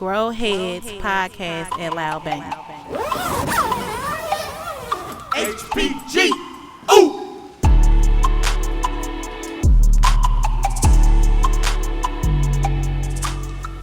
GROWHEADS podcast at Loudbank. HPG. Ooh.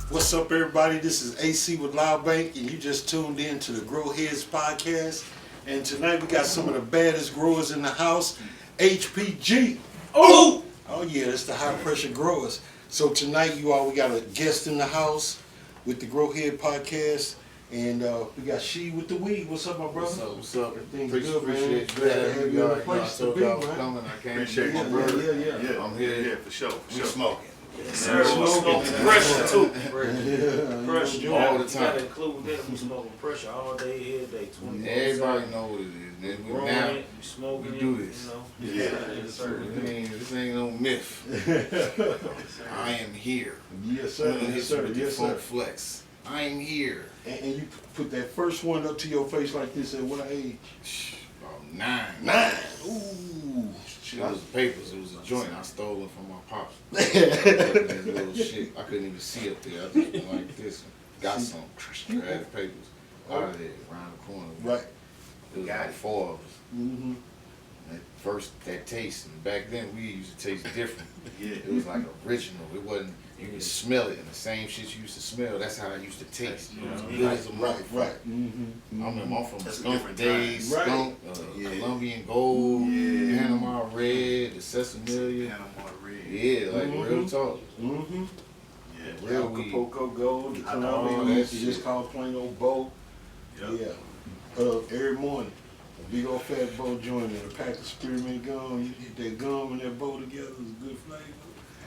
What's up, everybody? This is A.C. with Loudbank, and you just tuned in to the GROWHEADS podcast. And tonight we got some of the baddest growers in the house, HPG. Ooh. Oh yeah, that's the high pressure growers. So tonight, we got a guest in the house with the GROWHEAD podcast, and we got She with the weed. What's up, my brother? What's up? Everything's good, man. Appreciate Glad to have you in the place to be, man. Coming. I can't Appreciate my you, brother. Yeah. I'm here. Yeah, for sure. We smoking. Sir, Smoking. pressure too. Pressure. All the You time. gotta include that. We smoking pressure all day, every day, 24/7. Everybody know what it is. Man. We Growing now it, we smoking we it, do this. You know. Yeah. this ain't no myth. I am here. Yes, sir. Yes, sir. With the Yes, full sir. flex. I am here. And you put that first one up to your face like this at what age? About 9. 9. Ooh. It was papers. It was a joint. I stole it from my pops. That little shit. I couldn't even see up there. I just went like this. Got some. Grabbed the papers. Out of there. Around the corner. Right. It was like 4 of us. Mm-hmm. That taste, and back then we used to taste different. Yeah. It was like original. It wasn't, you could smell it, and the same shit you used to smell, that's how it used to taste. You know, good as a motherfucker. Right. Mm-hmm. I remember I'm from That's a Skunk different Days, time. Skunk, Yeah. Colombian Gold, Yeah. Panama Red, the Sesame. Panama Red. Yeah, like real talk. Mm-hmm. Yeah. Real Acapulco Gold, the I know Colombian, all we that used to just shit. call plain old bowl. Yep. Yeah. Every morning, a big old fat bowl joint and a pack of spearmint gum. You hit that gum and that bowl together, it's a good flavor.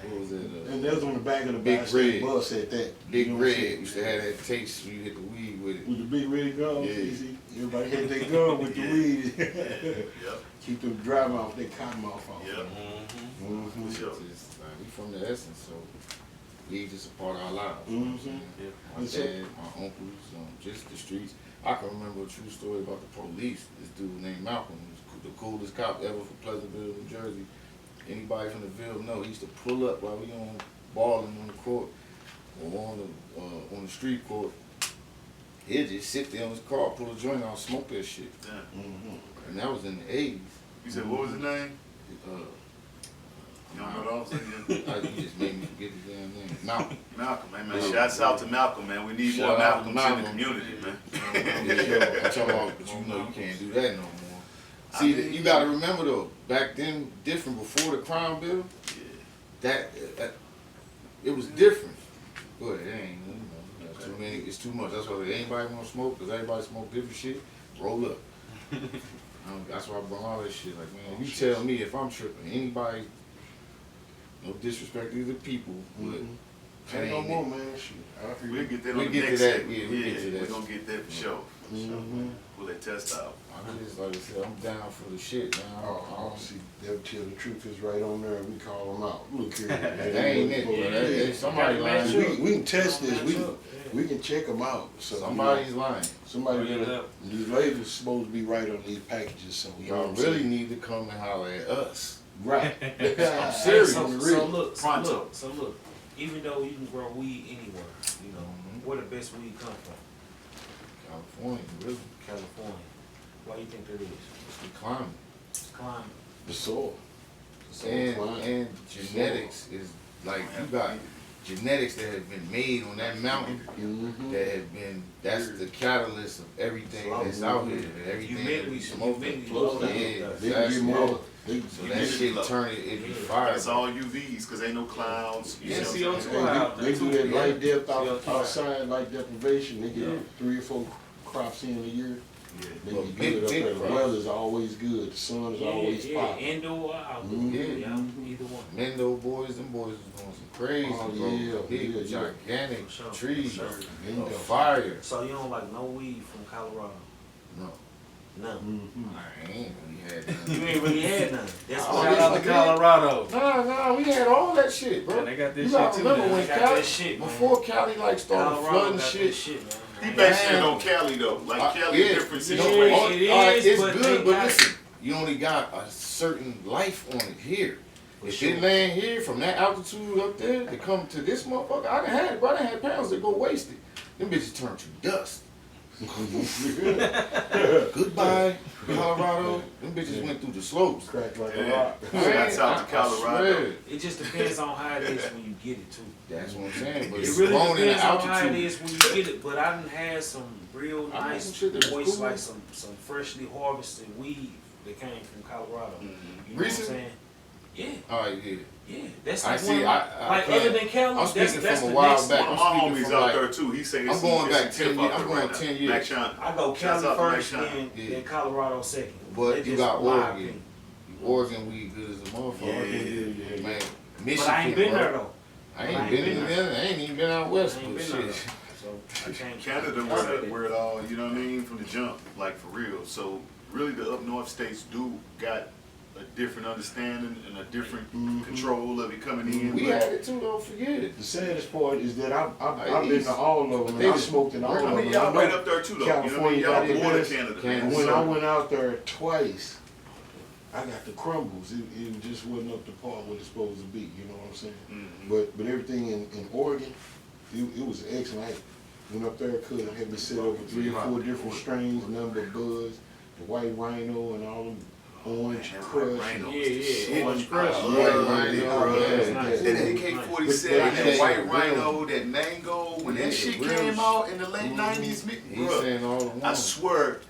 What was it? And that was on the back of the Big Big Red. bus at that. Big You know what I'm Red saying? used to have that taste when you hit the weed with it. With the big red gum, Yeah. easy. Everybody had their gum with the Yeah. weed. Yep. Keep them dry mouth, they cotton mouth off. Yep. Mm-hmm. For sure. It's like, we from the essence, so weed is a part of our lives. Mhm. My Yes, sir. dad, my uncles, just the streets. I can remember a true story about the police. This dude named Malcolm, he was the coolest cop ever from Pleasantville, New Jersey. Anybody from the Ville know, he used to pull up while we on balling on the court or on the street court. He'd just sit there on his car, pull a joint out, smoke that shit. Yeah. Mm-hmm. And that was in the 80s. You said, what was his name? You don't know what I'm saying? You just made me forget his damn name. Malcolm. Malcolm, man. Yeah. Shouts out to Malcolm, man. We need more Shout out to Malcolms in the Malcolm. community, man. Yeah, I'm talking about, but you know you can't do that no more. See, you gotta remember though, back then, different before the crime bill, that it was different. Go ahead, it ain't, you know, that's too many, it's too much. That's why anybody wanna smoke, cause everybody smoke different shit, roll up. That's why I brought all that shit. Like, man, you tell me if I'm tripping, anybody, no disrespect to the people, but that Ain't no ain't more, it. man. Shit. I We'll get that We'll on get the to next that, segment. yeah, we'll get to that. We're gonna get that for sure. Mm-hmm. Pull that test out. I just, like I said, I'm down for the shit, man. Oh, see, they'll tell the truth is right on there, and we call them out. Look here. That ain't it, bro. That somebody lying. We can test this. We can check them out. So Somebody's lying. somebody Bring it gotta, up. these labels supposed to be right on these packages. So you know what Y'all I'm really saying? need to come and holler at us. Right. I'm serious. So look, Pronto. so look, even though you can grow weed anywhere, you know, where the best weed come from? California, really. California. Why you think that is? It's the climate. It's climate. The soil. The soil And, climate. and genetics is like, you got genetics that have been made on that mountain Mhm. that have been, that's the catalyst of everything that's out here. Everything that we smoke. Humidity, Yeah, low down. They can that's get more. So that shit turn it be fire. That's all UVs, cause ain't no clouds. You Yeah, see what I'm CO2 saying? out They do that light depth CO2. outside, light deprivation. They get 3 or 4 crops in a year. Yeah. They Well, get big, good up big there. The crops. weather's always good. The sun is always popping. Indoor or outdoor. Mhm. Yeah, either one. Mendo boys, them boys is doing some crazy, Oh, bro. yeah, Big, yeah. gigantic For sure, trees, for sure. Bingo. fire. So you don't like no weed from Colorado? No, None. Mhm. I ain't really had You none. ain't really had none. That's Oh, why yeah. I out to Colorado. Nah, we had all that shit, bro. Yeah, they got this You shit gotta too, remember man. when They got Cali, that shit, man. before Cali like started Colorado flooding got shit. that shit, man. He based it Man. on Cali though. Like Cali, yeah, a different yeah, situation. it all right, is, it's but good, they but got- listen, you only got a certain life on it here. If sure. it land here from that altitude up there to come to this motherfucker, I done had it, bro. I done had pounds that go wasted. them bitches turned to dust. Goodbye, Colorado. Them bitches went through the slopes. Cracked like a Yeah. rock. Shouts out to Colorado. swear. It just depends on how it is when you get it too. That's what I'm saying. But It it's really grown in the depends on how it altitude. is when you get it. But I done had some real I know nice, some shit that was moist, cool. like some freshly harvested weed that came from Colorado. Mhm. You know Recent? what I'm saying? Yeah, All right, yeah. yeah. That's I like see, one of my, I like can't- other than Cali, I'm that's speaking that's from the a while next back. One one. of I'm my speaking homies from out like- there too. He say I'm it's going it's back a 10 tip years. out I'm there going right 10 now. years. Mac Sean. I go Shouts Cali out to first, Mac Sean. then Yeah. Colorado second. But That's you just got my Oregon. opinion. Oregon weed good as a motherfucker. Yeah. Man, But Michigan, I ain't been bro. there though. I ain't been in there. I ain't even been out west, I ain't but been there shit. though. So I can't. Canada I say that. where it all, you know what I mean, from the jump, like for real. So really the up north states do got a different understanding and a different control of it coming in. We but had it too, don't forget. The saddest part is that I've Hey, been to all of them, and I smoked in all I of them. mean, and y'all I know right up there too, though. California you know what I got mean? the Y'all border best. Canada. Kansas. man. When So- I went out there twice, I got the crumbles. It just wasn't up to par what it's supposed to be. You know what I'm saying? Mhm. But everything in Oregon, it was excellent. I went up there, could have had me set over 3 or 4 different strains, nothing but buds, the white rhino and all them orange Man, that crush. white rhino. Yeah, yeah. Shit. Orange crush. I White love rhino, it, yeah, bro. That's yeah. nice. That AK-47, But that they white say rhino, real. that mango, when Yeah, that shit real came shit. out in the late 90s, He's bro, saying all the I ones. swear,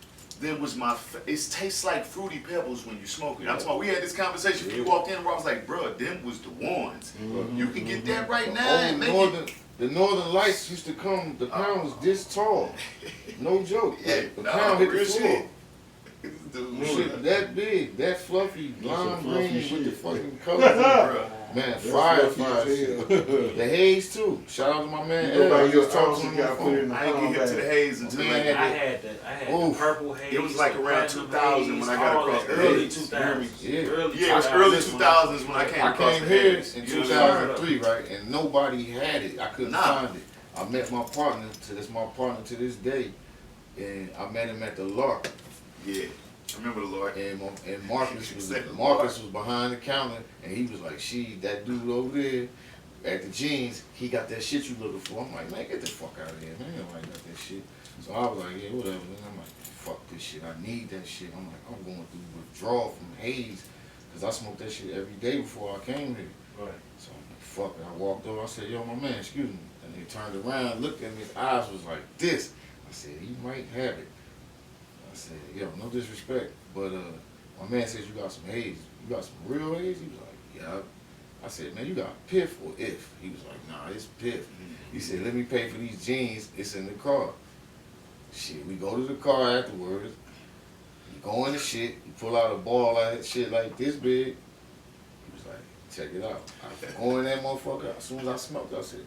that was my, it tastes like Fruity Pebbles when you smoke it. I'm talking, we had this conversation when you walked in where I was like, bro, them was the ones. You can get that right now and make it. The Northern Lights used to come, the pound was this tall. No joke. Yeah, Like, the nah, pound hit the real floor. shit. Dude, Shit, that big, that fluffy, lime fluffy green with shit. the fucking colors. bro. Man, That's fire, fluffy fire as shit. hell. The haze too. Shout out to my man. You go Ed. buy I your just talked ounce, to you him gotta on the put it phone. in the I ain't get hip to the haze until Man, like, had I had the Oof. purple haze. It was like the around platinum 2000 haze, when I got all across that. the Early haze. 2000s. Yeah. yeah, it was early 2000s when I came I across came the here haze. in You know what I'm saying? 2003, right, and nobody had it. I couldn't Nah. find it. I met my partner, that's my partner to this day, and I met him at the Lark. Yeah, I remember the Lord. And Marcus was Say the Marcus was behind the counter, and he was like, "She, that dude over there at the jeans, he got that shit you looking for." I'm like, "Man, get the fuck out of here, man! Nobody got that shit." So I was like, "Yeah, whatever." And I'm like, "Fuck this shit! I need that shit." I'm like, "I'm going through withdrawal from haze, cause I smoked that shit every day before I came here." Right. So I'm like, "Fuck it!" I walked over. I said, "Yo, my man, excuse me." And he turned around, looked at me. His eyes was like this. I said, "He might have it." I said, "Yo, no disrespect, but my man says you got some haze. You got some real haze?" He was like, "Yeah." I said, "Man, you got piff or if?" He was like, "Nah, it's piff." He said, "Let me pay for these jeans. It's in the car." Shit, we go to the car afterwards. You go in the shit. You pull out a ball like shit like this big. He was like, "Check it out." I go in that motherfucker. As soon as I smoked, I said,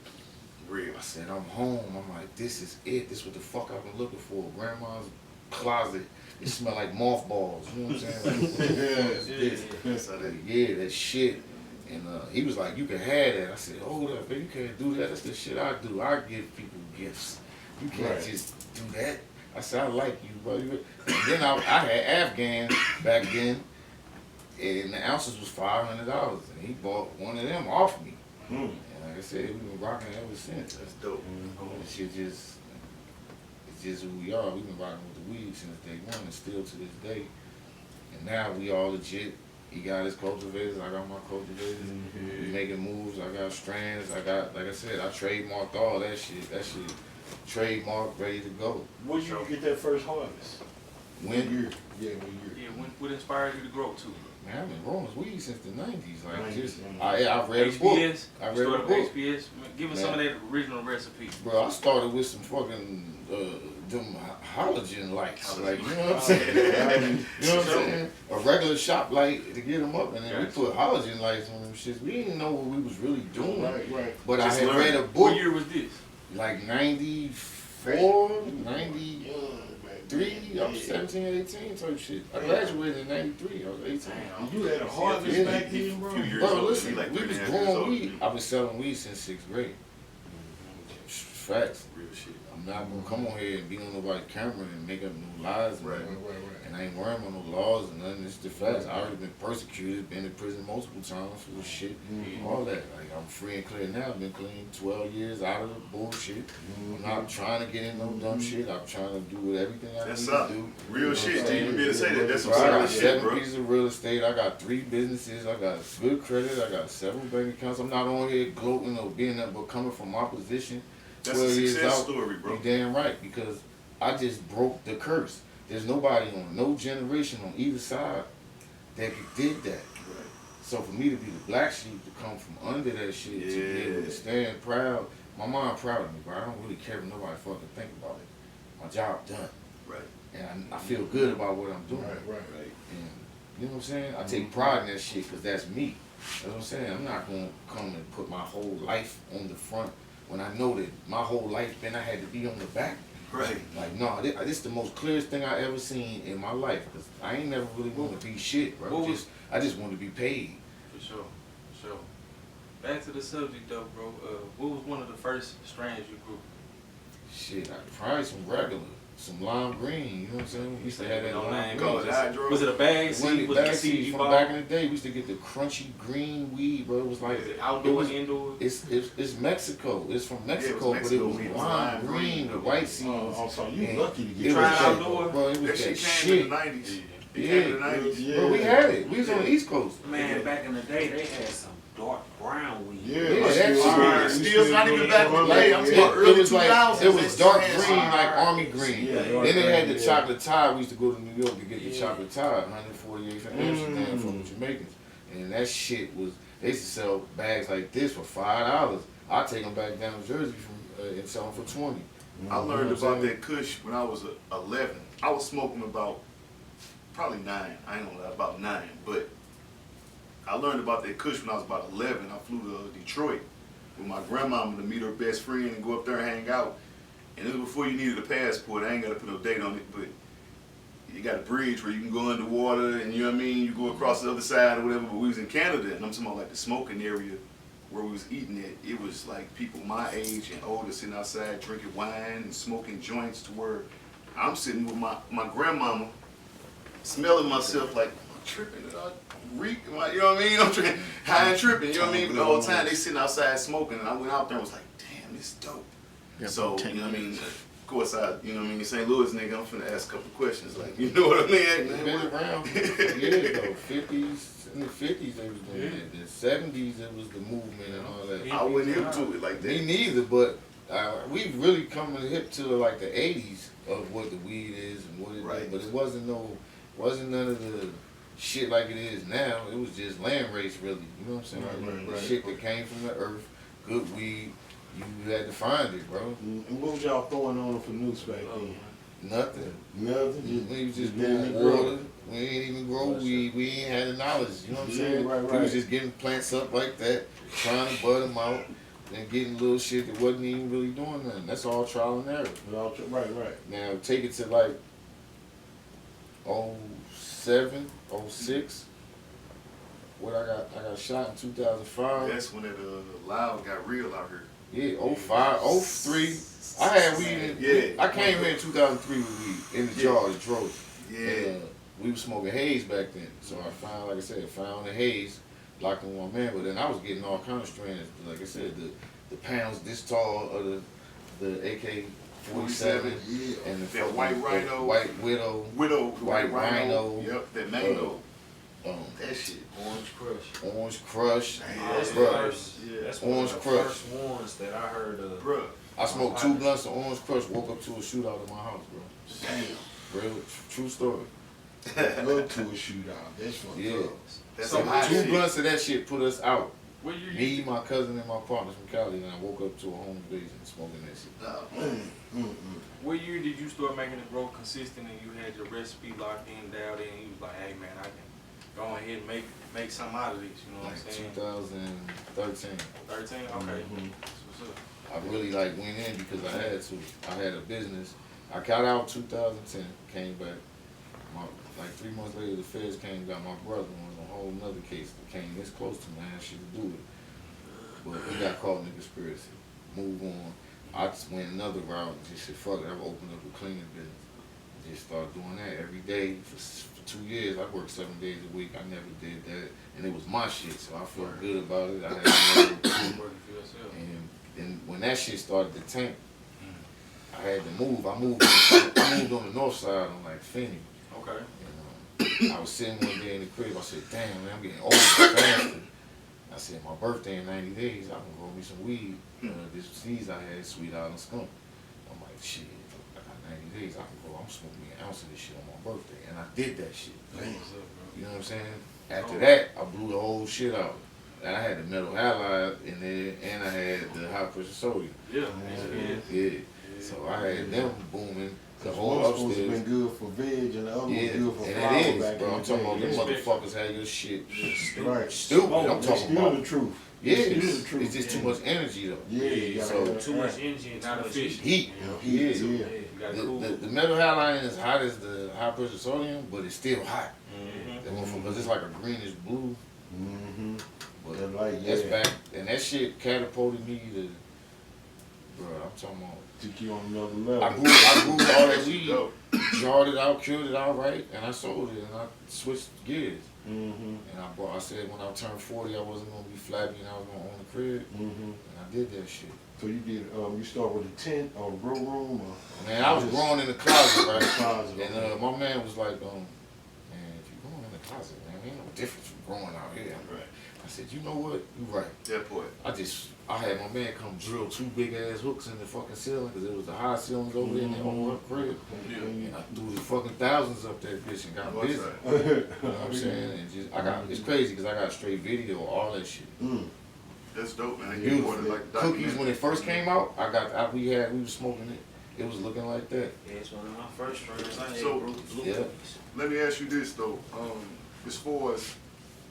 Real. I said, "I'm home." I'm like, "This is it. This is what the fuck I've been looking for. Grandma's closet. It smell like mothballs." You know what I'm saying? Like, That's how they- yeah, that shit. And he was like, "You can have that." I said, "Hold up, man, you can't do that. That's the shit I do. I give people gifts. You can't Right. just do that." I said, "I like you, bro." And then I had Afghan back then, and the ounces was $500, and he bought one of them off me. And like I said, we've been rocking it ever since. That's dope. That shit just, it's just who we are. We've been rocking with the weed since day one, and still to this day. And now we all legit. He got his cultivators, I got my cultivators. We making moves, I got strands, I got, like I said, I trademarked all that shit. That shit trademarked, ready to go. When did you get that first harvest? When? year? Yeah, what year? Yeah, what inspired you to grow too? Man, I've been rolling weed since the 90s. Like, 90s, just, man. I read a book. HPS? I read Started a with book. HPS. Give us some of that original recipe. Bro, I started with some fucking, them halogen lights. Like, you know what I'm saying? You know what I'm saying? A regular shop light to get them up, and then we put halogen lights on them shits. We didn't know what we was really doing. Right. But Just I had read a learn. book. What year was this? Like 94, 93, I was 17, 18 type shit. I graduated in 93, I was 18. You had a harvest Yeah. back then, bro? Few years Bro, old, listen, he like we 3.5 was years growing old. weed. I was selling weed since 6th grade. facts. Real shit. I'm not gonna come on here and be on nobody's camera and make up no lies and Right. nothing. And I ain't worrying about no laws and nothing. It's the facts. I already been persecuted, been in prison multiple times for this shit, all that. Like I'm free and clear now. I've been clean 12 years out of the bullshit. I'm not trying to get in no dumb shit. I'm trying to do everything I That's need up. to do. Real You shit. know what To I'm even be able to say that, that's some Bro, I got solid shit, 7 bro. pieces of real estate. I got 3 businesses. I got good credit. I got several bank accounts. I'm not on here gloating or being that, but coming from my position, That's a 12 years success out, story, bro. you damn right, because I just broke the curse. There's nobody on no generation on either side that did that. Right. So for me to be the black sheep to come from under that shit, to be able Yeah. to stand proud, my mom proud of me, bro. I don't really care if nobody fucking think about it. My job done. Right. And I feel good about what I'm doing. Right. Right. And you know what I'm saying? I take pride in that shit because that's me. That's what I'm saying. I'm not going to come and put my whole life on the front when I know that my whole life been I had to be on the back. Right. Like, no, this the most clearest thing I ever seen in my life. Cause I ain't never really want to be shit, bro. What was- I just want to be paid. For sure. For sure. Back to the subject though, bro. What was one of the first strains you grew? Shit, probably some regular, some lime green. You know what I'm saying? We used to have that No lime name. green. Call it hydro. Was it a bag When seed? the Was it a bag seed seeds you from bought? back in the day, we used to get the crunchy green weed, bro. It was like Was it outdoor, was- indoor? It's Mexico. It's from Mexico, Mexico but weed. it It was was lime lime green, green, the though. white seeds. Oh, so you And lucky to it get was Try that, outdoor? bro. It was That that shit came shit. in the 90s. It Yeah. came in the 90s. Yeah. Bro, we had it. We was on the East Coast. Man, back in the day, they had some dark brown weed. Yeah, Yeah, that's that still- shit. we Still not even back in the Like, day. I'm talking about it early was like 2000s. it was dark They green, still had like some- army green. Yeah, Then they had the yeah. chocolate Thai. We used to go to New York to get the Yeah. chocolate Thai, 148 from Amsterdam from the Jamaicans, and that shit was. They used to sell bags like this for $5. I take them back down to Jersey and sell them for 20. I learned You know what I'm about saying? that Kush when I was 11. I was smoking about probably 9. I ain't gonna lie, about 9. But I learned about that Kush when I was about 11. I flew to Detroit with my grandmama to meet her best friend and go up there and hang out. And it was before you needed a passport. I ain't gotta put no date on it, but you got a bridge where you can go underwater and you know what I mean, you go across the other side or whatever. But we was in Canada, and I'm talking about like the smoking area where we was eating at. It was like people my age and older sitting outside drinking wine and smoking joints to where I'm sitting with my grandmama, smelling myself like, am I tripping? Did I reek? Am I, you know what I mean? I'm tripping, high and tripping. You know what I mean? But the whole time they sitting outside smoking, and I went out there and was like, damn, this dope. So you know what I mean? Of course, you know what I mean, St. Louis nigga, I'm finna ask a couple questions, like, you know what I mean? It's been around for years though. 50s, in the 50s they was doing it. The 70s it was the movement and all that. I wasn't hip to it like Me that. neither, but we really come hip to like the 80s of what the weed is and what it Right. is. But it wasn't none of the shit like it is now. It was just land race really. You know what I'm saying? The shit that came from the earth, good weed. You had to find it, bro. And what was y'all throwing on for news back then? Nothing. Nothing. We was just didn't growing grow water. We ain't even grow weed. We ain't had the knowledge. You know what I'm Yeah, saying? right, We right. was just getting plants up like that, trying to bud them out, and getting little shit that wasn't even really doing nothing. That's all trial and error. Right. Now take it to like 07, 06. What I got shot in 2005. That's when that Loud got real out here. Yeah, 05, 03. I had weed in, Yeah. I came here in 2003 with weed in the jars, drove. Yeah. And, we was smoking haze back then. So I found, like I said, found the haze, locked in one man, but then I was getting all kind of strands. Like I said, the pounds this tall of the AK-47 Yeah. and the That white rhino. the white widow, Widow, White Rhino. Yep, that mango. that shit. Orange Crush. Orange Crush. That's the Bruh. first. Yeah. That's one Orange of the Crush. first ones that I heard of. Bruh. I smoked 2 blunts of Orange Crush, woke up to a shootout in my house, bro. Damn. Real, true story. Go to a shootout. That's fucked Yeah. up. That's So some hot 2 shit. blunts of that shit put us out. What year Me, you? my cousin, and my partners from Cali, and I woke up to a home invasion smoking that shit. Oh, What year did you start making the growth consistent and you had your recipe locked in, dialed in? You was like, hey man, I can go ahead and make something out of this. You know what Like I'm saying? 2013. 13. Okay. That's what's up. I really like went in because I had to. I had a business. I got out 2010, came back. Like 3 months later, the feds came and got my brother on a whole nother case that came this close to me. I had shit to do with it. But we got caught in the conspiracy. Move on. I just went another route and just said, fuck it, I've opened up a cleaning business. Just started doing that every day for 2 years. I worked 7 days a week. I never did that, and it was my shit, so I felt good about it. I had no and then when that shit started to tank, I had to move. I moved on the north side on like Finney. Okay. And I was sitting one day in the crib. I said, "Damn, man, I'm getting older faster." I said, "My birthday in 90 days. I can roll me some weed. This seeds I had, Sweet Island Skunk." I'm like, "Shit, I got 90 days. I can go. I'm smoking me an ounce of this shit on my birthday." And I did that shit. You know what I'm saying? After that, I blew the whole shit out. And I had the metal halide in there, and I had the high pressure sodium. Yeah. So I had them booming. The Cause whole one supposed to upstairs. been good for veg and the other was good for and flour it is, back bro. in I'm the talking about day. them motherfuckers had your shit Right. stupid. I'm It's talking still about the truth. yeah. It's still the truth. It's just too much energy though. Yeah, you gotta So- have Too much energy and Not too much efficient. Heat. heat, Yeah. yeah. You got cool. The metal halide is hot as the high pressure sodium, but it's still hot. Mm-hmm. That motherfucker, cause it's like a greenish blue. Mm-hmm. But They're like, that's yeah. back, and that shit catapulted me to, bro. I'm talking about. Took you on another level. I grew all that weed, Dope. jarred it out, cured it out right, and I sold it, and I switched gears. Mm-hmm. And I said when I turned 40, I wasn't gonna be flabby, and I was gonna own the crib, Mm-hmm. and I did that shit. So you did, you start with a tent or a grow room or? Man, I was just growing in the closet, right? closet, And okay. my man was like, man, if you're growing in the closet, man, ain't no difference from growing out here. Right. I said, you know what? You right. That part. I had my man come drill 2 big ass hooks in the fucking ceiling because it was the high ceilings over there in the whole crib. And I threw the fucking thousands up that bitch and got busy. Right. You know what I'm saying? And just it's crazy because I got straight video of all that shit. Mm. That's dope, man. You Beautiful. recorded like Cookies when it first came out, we was smoking it. It was looking like that. Yeah, it's one of my first strains. I had So, blue yeah. cookies. Let me ask you this though. As far as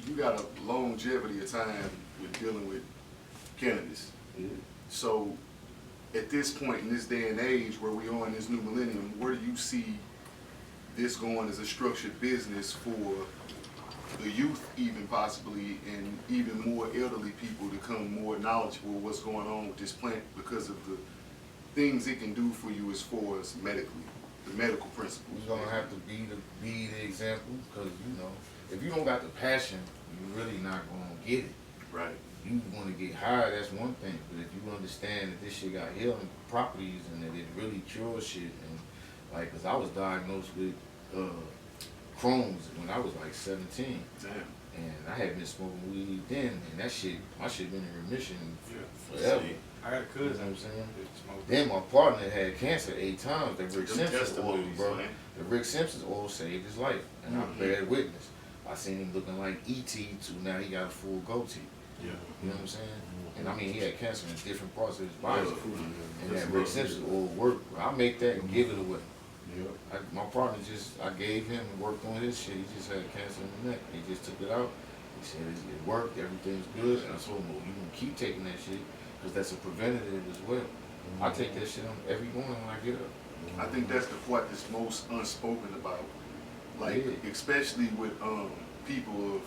you got a longevity of time with dealing with cannabis. Yeah. So at this point in this day and age where we are in this new millennium, where do you see this going as a structured business for the youth even possibly, and even more elderly people to become more knowledgeable of what's going on with this plant because of the things it can do for you as far as medically, the medical principles? We're gonna have to be the example because if you don't got the passion, you're really not gonna get it. Right. You want to get high, that's one thing. But if you understand that this shit got healing properties and that it really cures shit, and like, cause I was diagnosed with Crohn's when I was like 17, Damn. and I had been smoking weed then, and my shit been in remission Yeah. forever. I got a You know what cousin. I'm saying? that smoked. Then my partner had cancer 8 times. The Rick Them Simpson oil, testimonies, bro. man. The Rick Simpson oil saved his life, and I bear witness. I seen him looking like E.T. to now he got a full goatee. Yeah. You know what I'm saying? And I mean, he had cancer in different parts of his body. And That's that Rick rough. Simpson oil worked. I make that and give it away. Yeah. My partner I gave him and worked on his shit. He just had cancer in the neck. He just took it out. He said it worked, everything's good. And I told him, well, you can keep taking that shit because that's a preventative as well. I take that shit every morning when I get up. I think that's the part that's most unspoken about. Like, Yeah. especially with people of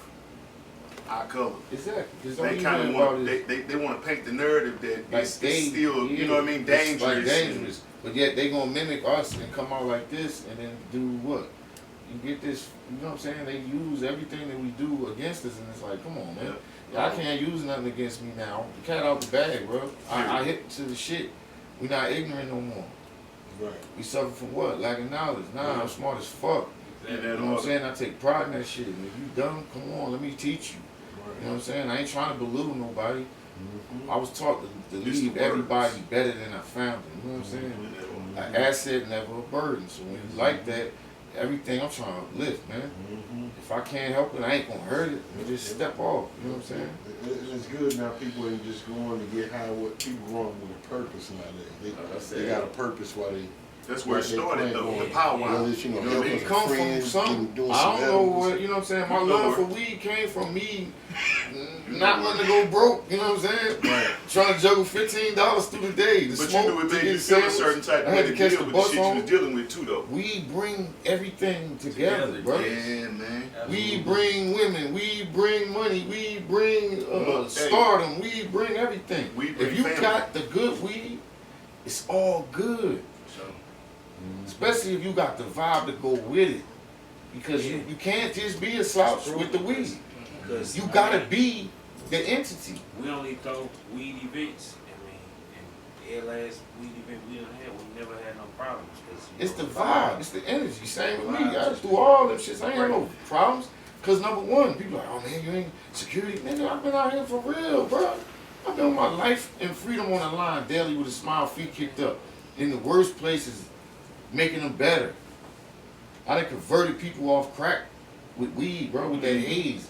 our color. Exactly. They kind of want they want to paint the narrative that Like it's they, still, you know what I mean, it's dangerous. like dangerous. But yet they gonna mimic us and come out like this and then do what? You get this, you know what I'm saying? They use everything that we do against us and it's like, come on, man. Y'all can't use nothing against me now. The cat out the bag, bro. I hit to the shit. We not ignorant no more. Right. We suffer from what? Lack of knowledge. Nah, I'm smart as fuck. And You know what I'm saying? I take pride in that shit. And if you dumb, come on, let me teach you. You know what I'm saying? I ain't trying to belittle nobody. Mm-hmm. I was taught to It's leave the words. everybody better than I found them. You know what I'm saying? An asset, never a burden. So when you like that, everything I'm trying to uplift, man. Mm-hmm. If I can't help it, I ain't gonna hurt it. I just step off. You know what I'm saying? It's good now. People ain't just going to get high. What people going with a purpose nowadays. They got a purpose while they. That's where it they started though, going. the power. Whether it's, you know, You know what I mean? It come from friends, something. doing I don't some know edibles. what, you know what I'm saying? My You know love for what? weed came from me not wanting to go broke, you know what I'm saying? Right. Trying to juggle $15 through the day. To But smoke, you knew it to made get you feel a sandwich. certain type I of had way to to catch deal the with the bus shit you was home. dealing with too though. We bring everything together, bro. Yeah, man. We bring women, we bring money, we bring Hey. stardom, we bring everything. We bring if you family. got the good weed, it's all good. So, Especially if you got the vibe to go with it. Because you can't just be a slouch with the weed. Because You gotta be the entity. we only throw weed events. I mean, and every last weed event we done had, we never had no problems. It's the vibe, it's the energy. Same with me. I through all them shits. I ain't had no problems. Cause number one, people like, oh man, you ain't security. Nigga, I've been out here for real, bro. I've been with my life and freedom on the line daily with a smile, feet kicked up. In the worst places, making them better. I done converted people off crack with weed, bro, with that haze.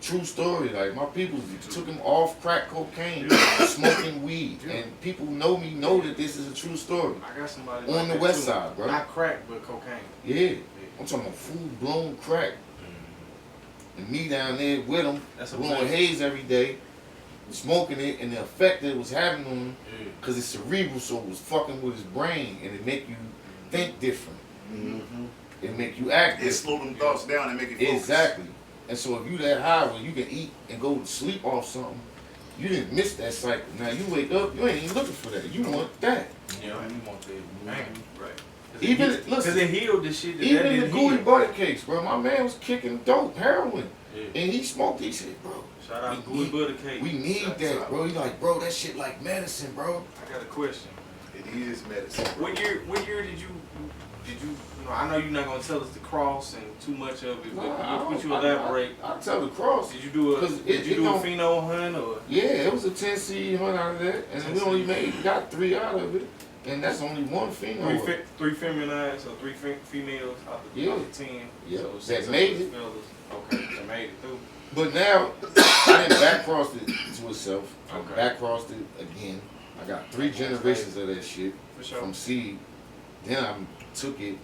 True story. Like, my people took them off crack cocaine, smoking weed. And people know me, know that this is a true story. I got somebody On like the that west too. side, bro. Not crack, but cocaine. Yeah. I'm talking about full-blown crack. And me down there with them, That's a blowing blessing. haze every day, smoking it, and the effect that it was having on him, because it's cerebral, so it was fucking with his brain, and it make you think different. It make you act It slow them thoughts down and make it focus. Exactly. And so if you that high where you can eat and go to sleep off something, you didn't miss that cycle. Now you wake up, you ain't even looking for that. You want that. Yeah, you want that bang. Right. Even Because listen, it healed the shit that even the didn't gooey heal. butter cakes, bro. My man was kicking dope, heroin, Yeah. and he smoked. He said, bro, Shout out we Gooey Butter Cake. we need Shout that, out. bro. He like, bro, that shit like medicine, bro. I got a question. It is medicine. What year did you know, I know you're not gonna tell us the cross and too much of it, but would you elaborate? I tell the cross. Did you do a 'Cause did you it do a don't- pheno hunt or Yeah, it was a 10 seed hunt out of that, and we only got 3 out of it, and that's only one female. three feminines or three females out of, Yeah. out of 10? Yeah. So That 6 of made us it. fellas. Okay, that made it through. But now I didn't back cross it to itself. I Okay. back crossed it again. I got 3 generations of that shit For sure. from seed. Then I took it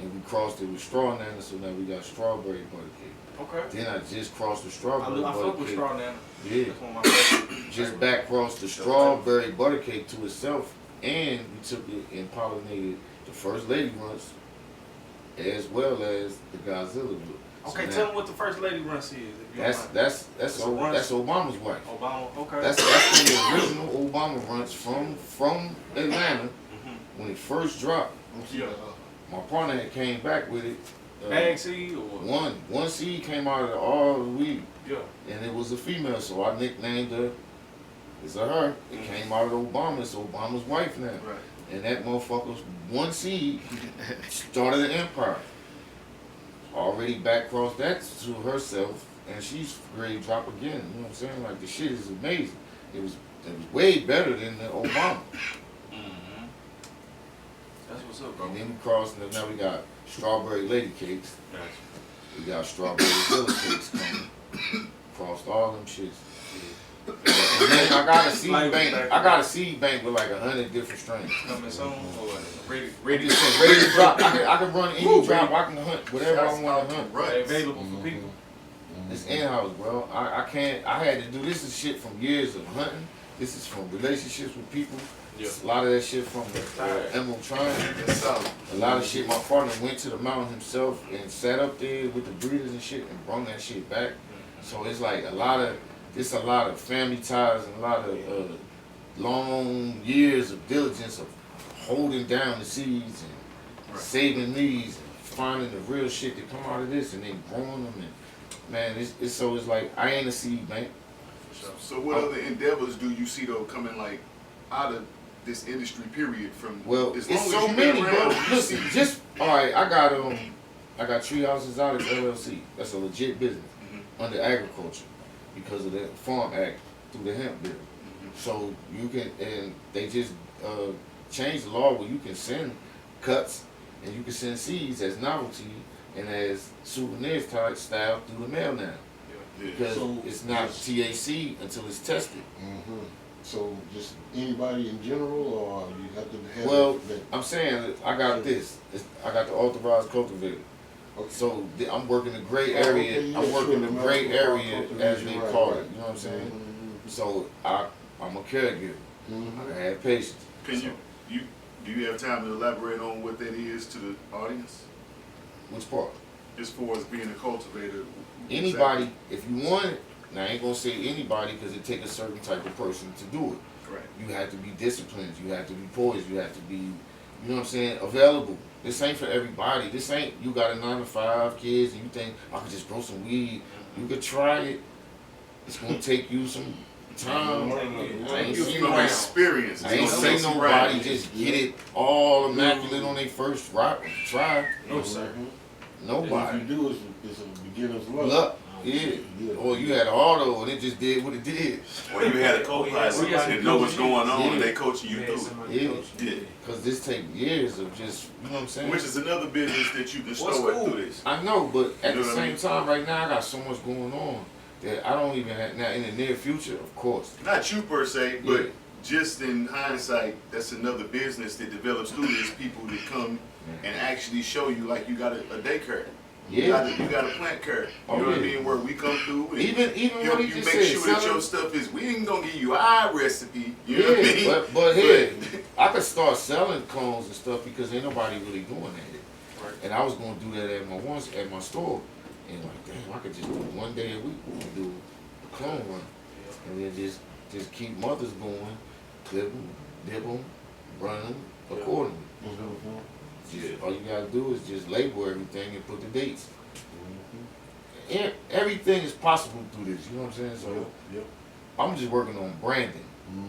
and we crossed it with straw nana, so now we got strawberry butter cake. Okay. Then I just crossed the I strawberry fuck butter with cake. straw nana. Yeah. That's one of my favorite. Just back crossed the strawberry butter cake to itself, and we took it and pollinated the first lady runs as well as the Godzilla group. Okay, So tell now, me what the first lady run is. If you don't that's mind. that's It's a runt. that's Obama's wife. Obama. Okay. That's the original Obama runs from Atlanta Mhm. when it first dropped. Yeah. My partner had came back with it. A.C. or One seed came out of all the weed, yeah. and it was a female, so I nicknamed her. It's a her. It came out of Obama. It's Obama's wife now. Right. And that motherfucker's one seed started an empire. Already back crossed that to herself, and she's ready to drop again. You know what I'm saying? Like, the shit is amazing. It was way better than the Obama. Mm-hmm. That's what's up, bro. And then we crossed, and now we got strawberry lady cakes. Gotcha. We got strawberry villa cakes coming. Crossed all them shits. And then I got a seed bank. I got a seed bank with like 100 different strains. Coming soon or ready? Ready to drop. I can run any drop. I can hunt whatever I want to hunt. Right. Available for people. It's in-house, bro. I can't. I had to do this is shit from years of hunting. This is from relationships with people. Yeah. A lot of that shit from the Emerald Triangle. That's solid. A lot of shit. My partner went to the mountain himself and sat up there with the breeders and shit and brought that shit back. So it's like a lot of family ties and a lot of long years of diligence of holding down the seeds and saving these and finding the real shit that come out of this and then growing them and man, it's like I ain't a seed bank. So what other endeavors do you see though coming like out of this industry period from Well, as it's long so as you've been many, around, bro. you Listen, see- just all right. I got Treehouse Exotics LLC. That's a legit business under agriculture because of the Farm Act through the hemp bill. So you can, and they just changed the law where you can send cuts and you can send seeds as novelty and as souvenirs type style through the mail now. Yeah. Because So, it's not yes. THC until it's tested. So just anybody in general, or you have to have Well, that? I'm saying that I got this. I got the authorized cultivator. Okay. So I'm working the gray Oh, area. okay, yeah, I'm working sure, the gray medical area cultivation, as they right, call right. it. You know what I'm saying? Mhm, So I'm a caregiver. mhm. I have patience. Can you do you have time to elaborate on what that is to the audience? Which part? As far as being a cultivator, Anybody, if you want it, now I ain't gonna say anybody because it take a certain type of person to do it. Right. You have to be disciplined. You have to be poised. You have to be, you know what I'm saying, available. This ain't for everybody. This ain't, you got a 9 to 5 kids and you think, I could just grow some weed. You could try it. It's going to take you some time. I ain't seen No nobody, experience. I ain't seen nobody just get it all immaculate on their first try. No, sir. And Nobody. if you do, it's a beginner's luck. Luck. Yeah. Or you had an auto and it just did what it did. Or you had a co-pilot and know what's going on and they coaching you through it. Yeah. Yeah. Because this take years of just, you know what I'm saying? Which is another business that you can What's start cool? through this. I know, but at You the know what I same mean? time, right now, I got so much going on that I don't even have, now in the near future, of course. Not you per se, but Yeah. just in hindsight, that's another business that develops through this. People that come and actually show you, like, you got a daycare. Yeah. You got a plant care. You Oh, know what I yeah. mean? Where we come through and Even you what he make just said, sure that selling- your stuff is, we ain't gonna give you our recipe. You know what I mean? but here, I could start selling clones and stuff because ain't nobody really doing that. Right. And I was gonna do that at my store. And like, damn, I could just do it one day a week and do a clone run. And then just keep mothers going, clip them, nib them, run them accordingly. Just, all you gotta do is just label everything and put the dates. Everything is possible through this, you know what I'm saying? So Yep. I'm just working on branding,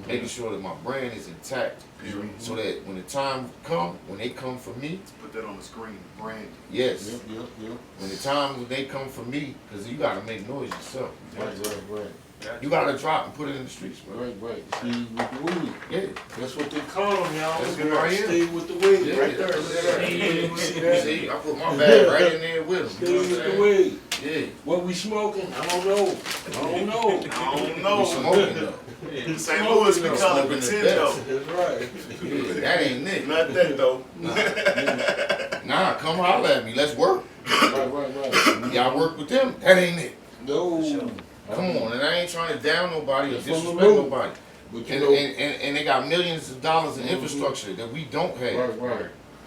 making sure that my brand is intact, so that when the time come, when they come for me, Put that on the screen, brand. yes, Yep. when the time when they come for me, because you gotta make noise yourself. Right. You gotta drop and put it in the streets, bro. Right. See, with the weed. Yeah. That's what they call them, y'all. That's good right here. Stay with the weed. Yeah, Right there. Look at that. See that? See, I put my bag right in there with them. Stay with the weed. Yeah. What we smoking? I don't know. I don't know. We smoking though. St. Louis, we call it Smoking the Pretendo. That's right. Yeah, that ain't it. Not that though. Nah, come holler at me. Let's work. Right. Y'all work with them. That ain't it. No. Come on, and I ain't trying to down nobody or That's from the disrespect move. nobody. But And, you know, and they got millions of dollars in infrastructure that we don't have. right.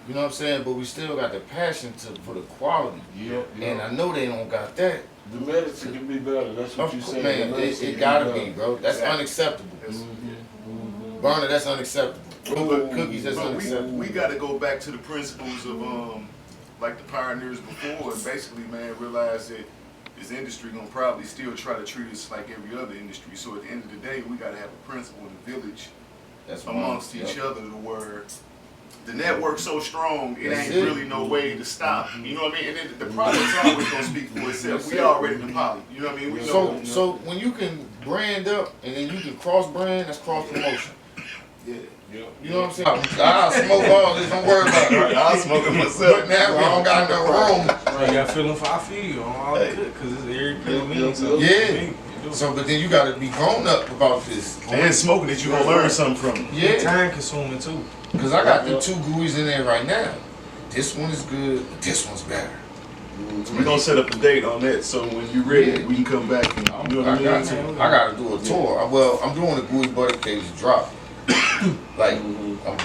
You know what I'm saying? But we still got the passion for the quality. Yep. And I know they don't got that. The medicine can be better. That's what Of you course, saying. man, The medicine it can gotta better. be, bro. That's Exactly. unacceptable. Mhm. Burner, that's unacceptable. Cookies, that's But unacceptable. we got to go back to the principles of like the pioneers before, and basically, man, realize that this industry gonna probably still try to treat us like every other industry. So at the end of the day, we got to have a principle in the village That's amongst each other to where the network's so strong, it That's ain't it. really no way to stop. You know what I mean? And then the product's always gonna speak for itself. That's We it. already the poly. You know what I mean? We know. So when you can brand up and then you can cross brand, that's cross promotion. Yeah. You know what I'm saying? I'll smoke all this, don't worry about it. I'll smoke it myself. But now we don't got no room. You got feeling for I feel you on all the good, because it's every pill means something. Yeah. So, but then you gotta be grown up about this. And smoking it, you gonna learn something from it. Yeah. Time consuming too. Because I got the 2 GUIs in there right now. This one is good, but this one's better. We're gonna set up a date on that, so when you're ready, we can come back and you know what I gotta do a tour. Well, I'm doing the GUI butter case drop. Like,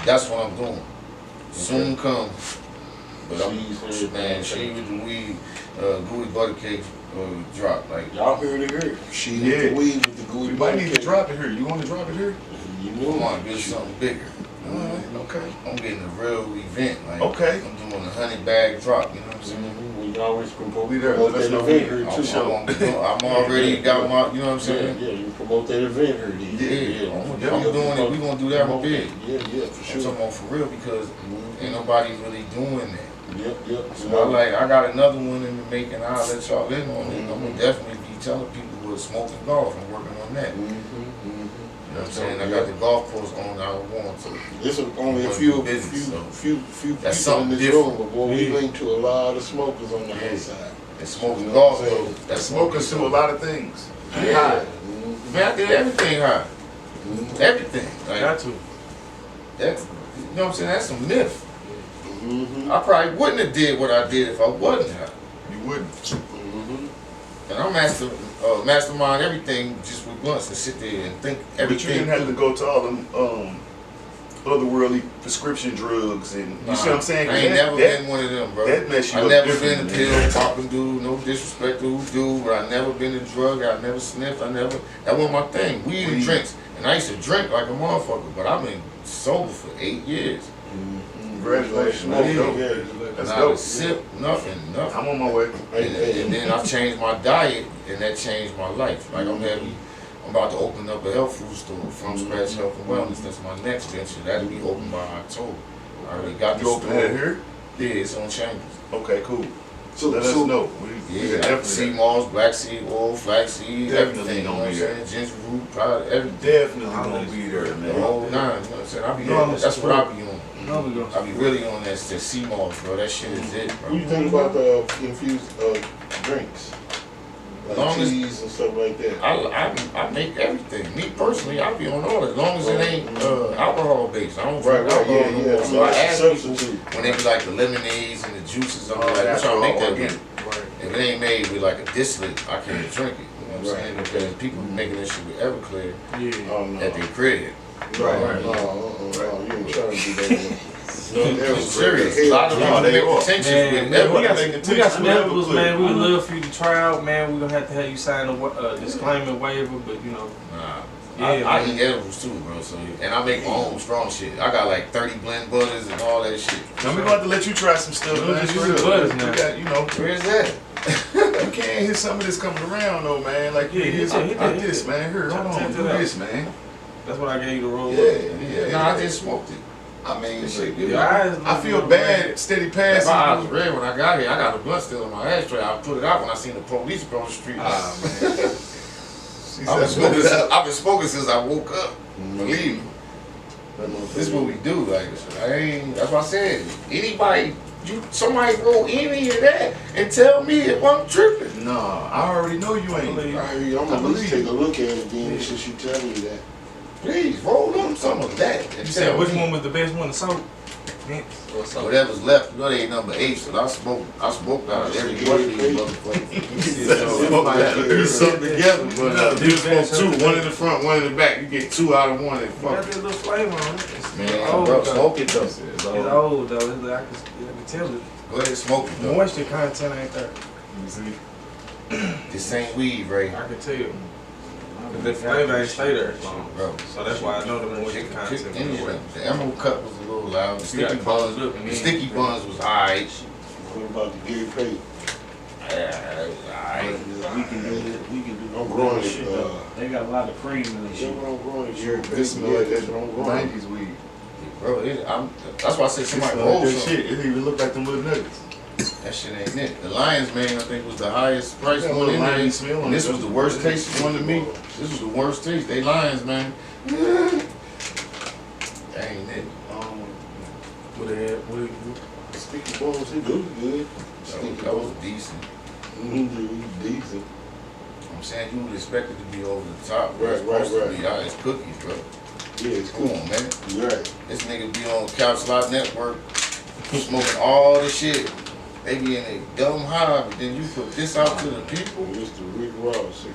that's what I'm doing. Soon come. But I'm, man, she with the weed, GUI butter cake drop. Like, Y'all heard it here. She Yeah. hit the weed with the gooey We might butter need to cake. drop it here. You want to drop it here? You I know want to get something bigger. Okay. I'm getting a real event. Like, Okay. I'm doing a 100-bag drop. You know what I'm saying? We always promote We there. Let us that know event when. here too. I'm already got my, you know what I'm saying? Yeah, you promote that event here. Yeah, I'm doing it. We gonna do that Promote big. Yeah, for I'm sure. talking about for real because ain't nobody really doing that. Yep. So I got another one in the making. I'll let y'all in on it. I'm gonna definitely be telling people who are smoking golf and working on that. You know what I'm saying? I got the golf course on. I want to. There's only a We're few doing business, so people that's in something this different. room, but boy, we link to a lot of smokers on the Yeah. outside. And smoking You know golf, what I'm though. saying? That's Smoking to a lot of things. Yeah. Man, I did everything high. Everything. Like, Got to. that's, you know what I'm saying? That's some myth. Mm-hmm. I probably wouldn't have did what I did if I wasn't high. You wouldn't. Mm-hmm. And I'm mastermind everything just with blunts and sit there and think But you everything. didn't have to go to all them otherworldly prescription drugs and you see what I'm saying? I ain't That- never that- been one of them, bro. that mess you I up never different, been a man. pill popping dude, no disrespect to who dude, but I never been a drug, I never sniffed, that wasn't my thing. Weed and Weed. drinks. And I used to drink like a motherfucker, but I've been sober for 8 years. Congratulations, Smoke, man. yeah. That's And I would dope. sip nothing. I'm on my way. And then I changed my diet, and that changed my life. Like I'm about to open up a health food store, from scratch health and wellness. That's my next venture. That'll be open by October. I already got the You open store. that here? Yeah, it's on Chambers. Okay, cool. So, Let us know. Yeah, sea moss, black seed oil, flaxseed, Definitely everything. You know gonna what I'm be saying? there. Ginger root, powder, everything. Definitely gonna be there, The man. whole nine. You know what I'm saying? I be No, on. I'm That's what I be on. No, we gonna I be really on that sea moss, bro. That shit is it, what do you bro. think about the infused drinks? Like Long as- teas and stuff like that. I make everything. Me personally, I be on all as long as it ain't alcohol based. I don't Right, drink right, alcohol yeah, no yeah. more. So I ask people Substitute. when they be like the lemonades and the juices, I'm like, that's what y'all make all that organic. with? If it ain't made with like a distillate, I can't drink it. You know what I'm saying? Because people be making that shit with Everclear Yeah. Oh, no. at their crib. Right, Right. no, you ain't trying to do that. No, I'm serious. A lot of people they make are. contentious Man, with we got Everclear. we got some edibles, man. We would love for you to try out, man. We're gonna have to have you sign a disclaimer waiver, but you know. Nah. Yeah, I man. eat edibles too, bro. So and I make my own strong shit. I got like 30 blend butters and all that shit. Now we gonna have to let you try some stuff, Those man. just For use real. butters You now. got, you know, Where's that? you can't hear some of this coming around though, man. Like Yeah, you hear hit something that, like hit this, that. man. Here, hold on, Check do that out. this, man. That's what I gave you to roll up. Yeah. Nah, I just smoked it. I mean, This shit Your good. eyes I look feel good, bad, steady My passing. eyes was red when I got here. I got a blunt still in my ashtray. I put it out when I seen the police across the street. Ah, man. I've been smoking since I woke up. Believe me. This is what we do. Like, that's what I said. Anybody, somebody roll any of that and tell me if I'm tripping. Nah, I already know you ain't. believe- I'm gonna at least take a look at it then since you tell me that. Please roll up some of that. And You tell said which me one was the best one to soak? Mint or soak? whatever's left. You know they ain't number 8, so I smoked out of every one of these motherfuckers. You something together, but you smoke 2, one in the front, one in the back. You get 2 out of 1 and Got fuck. that little flavor on it. It's Man, old, bro, though. smoke it though. It's old though. I can tell it. Go ahead and smoke it The though. moisture content ain't there. This ain't weed, Ray. I can tell. But the flavor ain't stay there long, Bro. so that's why I know the moisture Chicken, content. chicken, is anything. away. The emerald cut was a little loud. The You gotta sticky close buns, it up and the then- sticky buns was alright. What about the Gary Payton? Yeah, it was alright. We can do this. We can do I'm growing shit. it. though. They got a lot of cream in this Yeah, shit. what I'm growing is You're this smell like that I'm growing. 90s weed. Bro, that's why I said It somebody smell like roll that some. shit. It even look like them little nuggets. That shit ain't it. The Lions Man, I think, was the highest price Yeah, one little in there. lion smell on And this it. was the worst taste one to me. This was the worst taste. They Lions, man. That ain't it. What they had? Sticky bones, he do good. Sticky That was bones. decent. Decent. I'm saying you would expect it to be over the top. Right, It's supposed right, to be out. It's cookies, bro. Yeah, it's Come cool. on, man. You're right. This nigga be on Couch Slot Network smoking all the shit. They be in a dumb high, but then you put this out to the people. Mr. Rick Ross.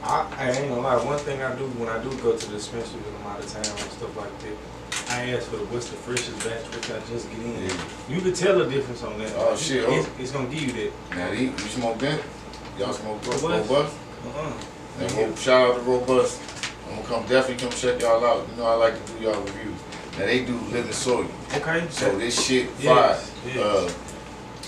I ain't gonna lie. One thing I do when I do go to the dispensary when I'm out of town and stuff like that, I ask for what's the freshest batch which I just get in. Yeah. You could tell the difference on that. Oh, shit, It's gonna give you that. Now, you smoke that? Y'all smoke Robust? Robust? Uh-uh. And shout out to Robust. I'm gonna definitely come check y'all out. You know I like to do y'all reviews. Now they do living soil. Okay. So this shit fire. Yes, yes.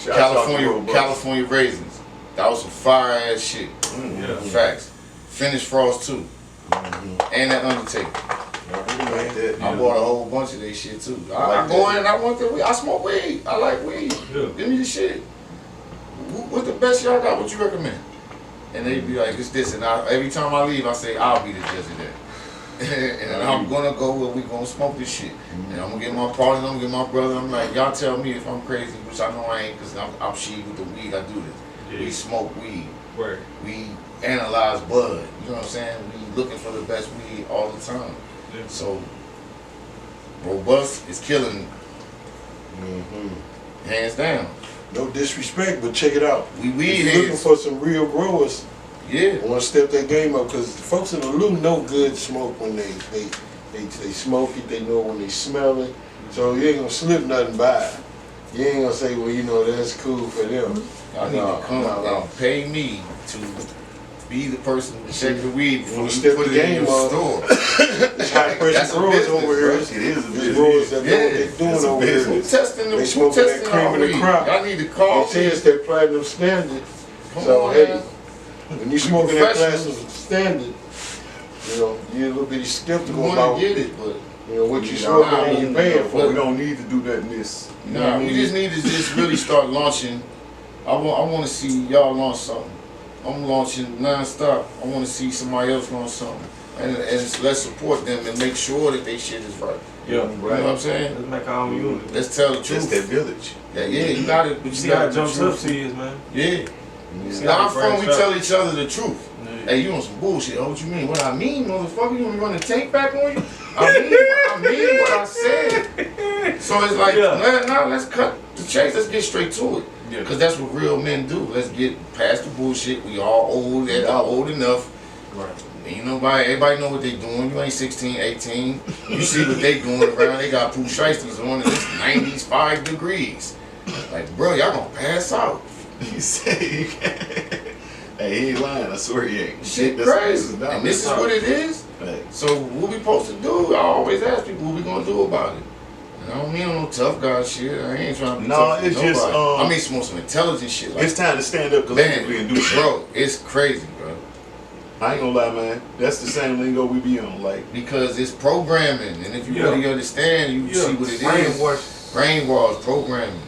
Shout out to Robust. California raisins. That was some fire ass shit. Yeah. Facts. Finished Frost too. And that Undertaker. Like that. I bought a whole bunch of that shit too. I go in and I want the weed. I smoke weed. I like weed. Yeah. Give me the shit. What's the best y'all got? What you recommend? And they be like, it's this. And every time I leave, I say, I'll be the judge of that. And I'm gonna go where we gonna smoke this shit. And I'm gonna get my partner, I'm gonna get my brother. I'm like, y'all tell me if I'm crazy, which I know I ain't, because I'm she with the weed. I do this. Yeah. We smoke weed. Right. We analyze bud. You know what I'm saying? We looking for the best weed all the time. Yeah. So Robust is killing hands down. No disrespect, but check it out. We weed If you're looking heads. for some real growers, Yeah. I want to step that game up because folks in the loop know good smoke when they smoke it. They know when they smell it. So you ain't gonna slip nothing by. You ain't gonna say, well, you know, that's cool for them. Y'all need to come and pay me to be the person to check the weed before When you step put the it in game your up. store. High pressure That's a growers business, over here. bro. It is a These business. growers that know what Yeah, they're it's doing a over business. Who here. testing the They smoking that cream of the crop. Y'all need to call They me. test that platinum standard. Come So on, hey, man. when you smoking that platinum professionals. standard, you know, you're a little bit You skeptical want about, to get it, but you know, what you You smoking know, and you paying We for. don't need to do that in this. You know what nah, I we mean? just need to just really start launching. I want to see y'all launch something. I'm launching non-stop. I want to see somebody else launch something. And let's support them and make sure that they shit is right. Yeah, You know what I'm saying? Let's make our own unit. Let's tell the That's truth. that village. Yeah, you got it. But You you see how got it the jumps up truth. to is, man. Yeah. See Where how I'm it from, we branches tell out. each other the truth. Yeah. Hey, you on some bullshit. Oh, what you mean? What I mean, motherfucker? You want me to run the tape back on you? I mean what I said. So it's like, now let's cut the chase. Let's get straight to it. Yeah. Because that's what real men do. Let's get past the bullshit. We all old. They're all old enough. Right. Ain't nobody, everybody know what they doing. You ain't 16, 18. You see what they doing around. They got pool shiesties on and it's 95 degrees. Like, bro, y'all gonna pass out. He said you can't. Hey, he ain't lying. I swear he ain't. Shit That's- crazy. that's- And this is what it is. Hey. So what we supposed to do? I always ask people what we gonna do about it. And I don't mean no tough guy shit. I ain't trying to be No, tough with it's just, nobody. I mean some intelligent shit. Like, It's time to stand up collectively and do shit. bro, it's crazy, bro. I ain't gonna lie, man. That's the same lingo we be on. Like, Because it's programming, and if you really understand, you see what it is. Brainwash programming.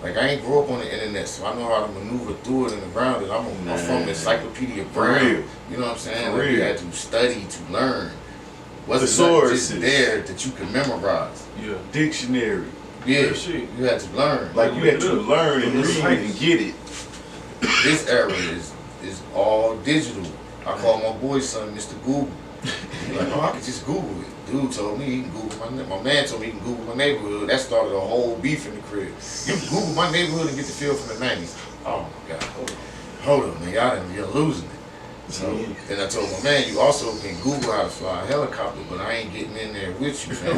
Like I ain't grew up on the internet, so I know how to maneuver through it and around it. I'm from Encyclopedia Brown. real. You know what I'm saying? For Like, you real. had to study to learn. Wasn't The nothing just sources. there that you can memorize. Yeah. dictionary. Yeah, Real shit. you had to learn. Like, you had to learn and This read and get it. This era is all digital. I call my boy's son Mr. Google. He's like, oh, I could just Google it. Dude told me he can Google my man told me he can Google my neighborhood. That started a whole beef in the crib. You can Google my neighborhood and get the feel from the 90s. Oh my God, hold on, man, you're losing it. So then I told my man, you also can Google how to fly a helicopter, but I ain't getting in there with you, fam.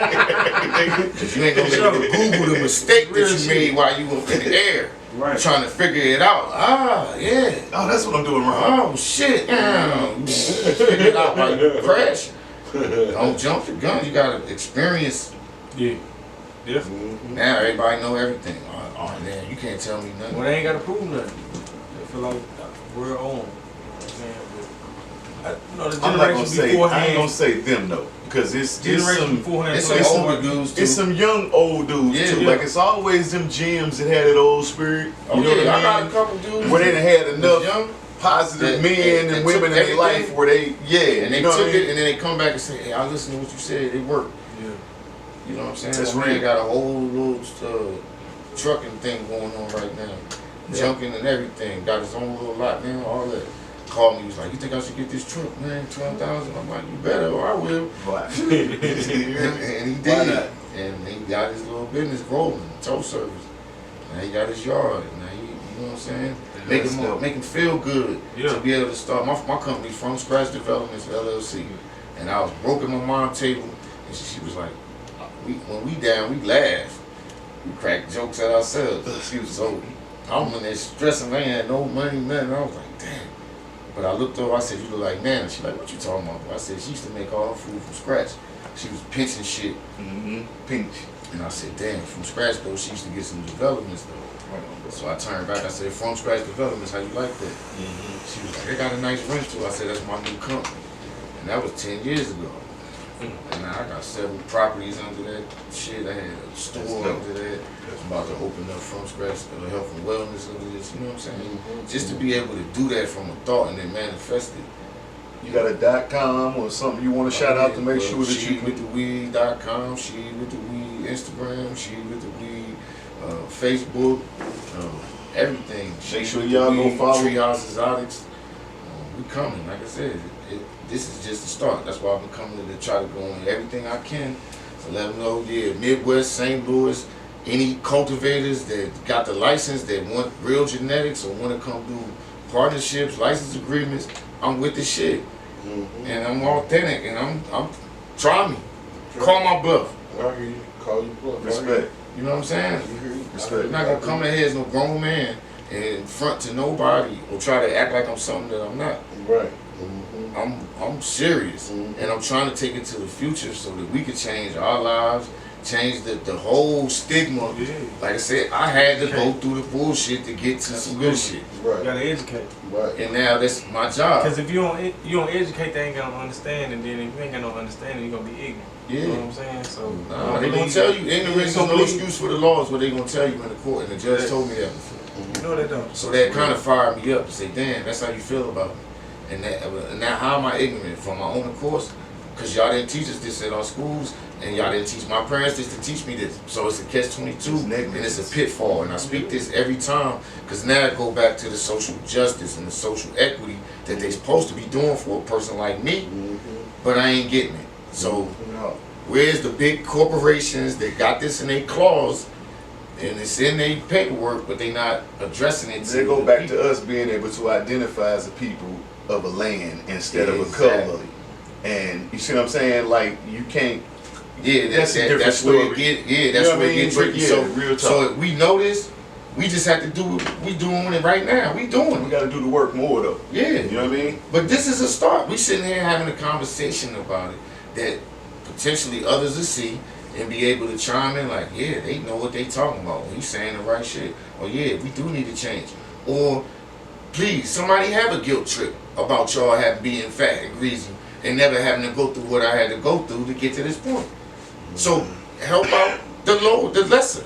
Because you ain't gonna be able to Google the mistake that you made while you were in the air. Right. Trying to figure it out. Ah, yeah. Oh, that's what I'm doing wrong. Oh shit! Figure it out while you crash. Don't jump the gun. You gotta experience. Yeah. Yeah. Now everybody know everything. Oh man, you can't tell me nothing. Well, they ain't got to prove nothing. They feel like we're on. You know what I'm saying? But, you know, the I'm not gonna generation say. I beforehand. ain't gonna say them though, because it's Generation some. beforehand. It's so some they older smart. dudes too. It's some young old dudes Yeah. too. Yeah. Like it's always them gyms that had that old spirit. Oh You know yeah, I what got I a mean? couple dudes Where they done had enough young, positive that- men that and women in took their life everything, where they, yeah, and they you know what took I mean? it, and then they come back and say, "Hey, I listened to what you said. It worked." Yeah. You know what I'm saying? That's My man real. got a whole little trucking thing going on right now. Junking and everything. Got his own little lot now, all that. Called me, he was like, you think I should get this truck, man? 12,000. I'm like, you better or I will. Right. and he Why did. not? And he got his little business rolling, tow service. Now he got his yard. Now he, you know what I'm saying? Make him feel good to be able to start. My company's From Scratch Developments LLC. And I was broke at my mom's table, and she was like, when we down, we laugh. We crack jokes at ourselves. She was so, I'm in there stressing, I ain't had no money, nothing. I was like, damn. But I looked over, I said, you look like Nana. She like, what you talking about? I said, she used to make all her food from scratch. She was pinching shit. Pinch. And I said, damn, from scratch though, she used to get some developments though. So I turned back, I said, from scratch developments, how you like that? She was like, they got a nice rent too. I said, that's my new company. And that was 10 years ago. And now I got several properties under that shit. I had a store under that. I'm about to open up from scratch health and wellness under this, you know what I'm saying? Just to be able to do that from a thought and then manifest it. You got a .com or something you want to shout out to make sure that you can. SheWithTheWeed.com, She With The Weed, Instagram, She With The Weed, Facebook, everything. Make sure y'all go follow. Treehouse Exotics. We coming, like I said. This is just the start. That's why I've been coming to try to go on everything I can to let them know, yeah, Midwest, St. Louis, any cultivators that got the license that want real genetics or want to come do partnerships, license agreements, I'm with the shit. And I'm authentic and I'm try me. Call my bluff. I hear you. Call you bluff. Respect. You know what I'm saying? You hear you. You're not gonna come in here as no grown man in front to nobody or try to act like I'm something that I'm not. Right. I'm serious, and I'm trying to take it to the future so that we can change our lives, change the whole stigma. Yeah. Like I said, I had to go through the bullshit to get to some good shit, You Right. gotta educate. Right. and now that's my job. Because if you don't educate, they ain't gonna understand, and then if you ain't got no understanding, you're gonna be ignorant. Yeah. You know what I'm saying? So Nah, they gonna tell you ignorance is no excuse for the law is what they gonna tell you in the court, and the judge told me that before. You know they don't. So that kind of fired me up to say, damn, that's how you feel about me. And now how am I ignorant from my own course? Because y'all didn't teach us this at our schools, and y'all didn't teach my parents this to teach me this. So it's a catch-22, and it's a pitfall. And I speak this every time, because now I go back to the social justice and the social equity that they supposed to be doing for a person like me, but I ain't getting it. So where's the big corporations that got this in their clause, and it's in their paperwork, but they not addressing it? They go back to us being able to identify as a people of a land instead of a color. And you see what I'm saying? Like, you can't. Yeah, That's a different that's where it story. get. Yeah, You that's know what where I it mean? get tricky. But yeah, real talk. So we know this. We just have to do it. We doing it right now. We doing We it. got to do the work more though. Yeah. You know what I mean? But this is a start. We sitting here having a conversation about it that potentially others will see and be able to chime in like, yeah, they know what they talking about. He's saying the right shit. Or yeah, we do need to change. Or please, somebody have a guilt trip about y'all having being fat and greasy and never having to go through what I had to go through to get to this point. So help out the low, the lesser.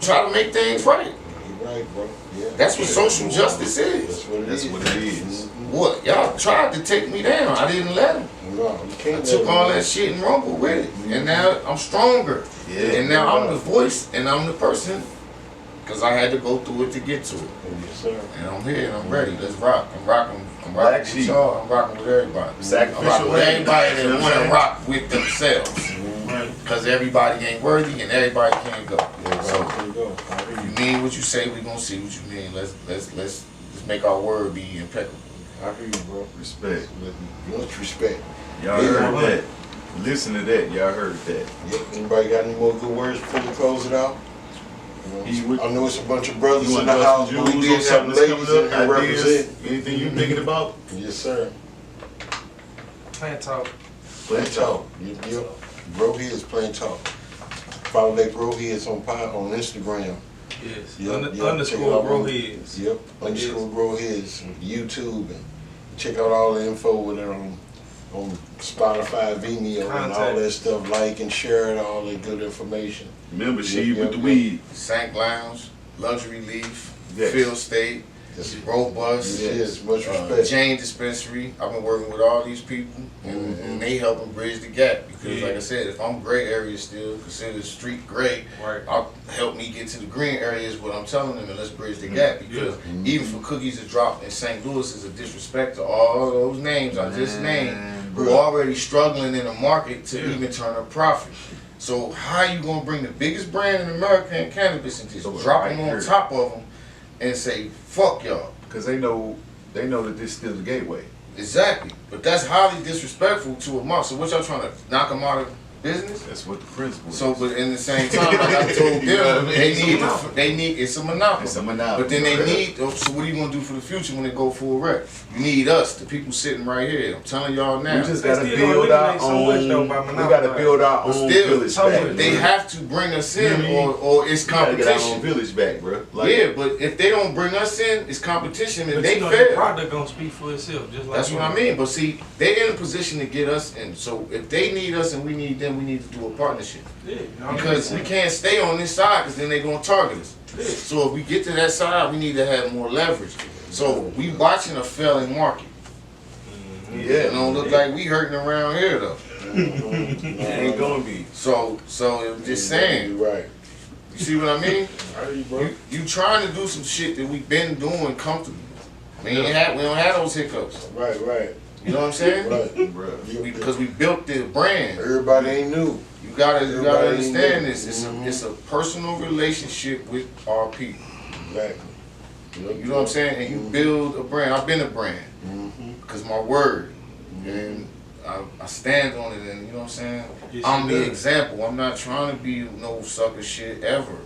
Try to make things right. You're right, bro. Yeah. That's what social justice is. That's what it That's is. what it is. What? Y'all tried to take me down. I didn't let them. No, you can't. I let took them all know. that shit and rumbled with it. And now I'm stronger. Yeah. And now I'm the voice and I'm the person. Because I had to go through it to get to it. Yes, sir. And I'm here and I'm ready. Let's rock. I'm rocking with y'all. I'm rocking with everybody. I'm Sacrificial rocking with lamb. everybody You know that what I'm want to saying? rock with themselves. Because everybody ain't worthy and everybody can't go. So There you go. I hear you you. mean what you say, we gonna see what you mean. Let's make our word be impeccable. I hear you, bro. Respect. Much respect. Y'all heard that. Listen to that. Y'all heard that. Yep. Anybody got any more good words before we close it out? You- I know it's a bunch of brothers You in want the to house, some but we jewels did or something have that's ladies coming in up? here Ideas? representing. Anything you thinking about? Yes, sir. Plant talk. Plant Talk. Yep. GROWHEADS Plant Talk. Follow that GROWHEADS on Instagram. Yes. Yep, yep. Check it Underscore out on- GROWHEADS. Yep. Underscore GROWHEADS. YouTube, and check out all the info with it on Spotify, Vimeo, and all Contact. that stuff. Like and share it, all that good information. Membership Yep, with the yep, weed. Sank Lounge, Luxury Leaf, Yes. Field State, Yes. Robust, Yes. Much respect. Jane Dispensary. I've been working with all these people, and they helping bridge the gap. Because, Yeah. like I said, if I'm gray area still, considered street gray, Right. I'll help me get to the green areas. What I'm telling them, and let's bridge the gap. Because even for cookies to drop in St. Louis is a disrespect to all those names I just named, who are already struggling in the market to even turn a profit. So how you gonna bring the biggest brand in America in cannabis and just So drop right them on here. top of them and say fuck y'all? Because they know that this is still the gateway. Exactly, but that's highly disrespectful to a mark. So what y'all trying to knock them out of business? That's what the principle is. So, but in the same time, like I told You know what I them, mean? they need it's a monopoly. It's a monopoly. But then they need. So what are you gonna do for the future when they go full rec? You need us, the people sitting right here. I'm telling y'all now. We just They gotta still build don't our eliminate so much, own. though, by We gotta monopolizing. build our But own still, village back. they bro. have to bring us in, You know or it's We gotta get our own competition. village back, bro. Yeah, but if they don't bring us in, it's competition, and But they you know, the fail. product gonna speak for itself. Just like That's what I mean. But see, they're in a position to get us in. So if they need us and we need them, we need to do a partnership. Yeah, you know what I mean? Because we can't stay on this side because then they're going to target us. Yeah. So if we get to that side, we need to have more leverage. So we watching a failing market. Yeah, It don't look like we hurting around here though. it ain't gonna be. So I'm just saying, You're right. you see what I mean? I hear you, bro. You trying to do some shit that we've been doing comfortably. We don't have those hiccups. Right, right, You know what I'm saying? right. Bro. Because we built the brand. Everybody ain't new. You gotta Everybody understand knew. this. It's a personal relationship with our people. Exactly. You know what I'm saying? And you build a brand. I've been a brand because my word, and I stand on it. And you know what I'm saying? Yes, I'm you the do. example. I'm not trying to be no sucker shit ever.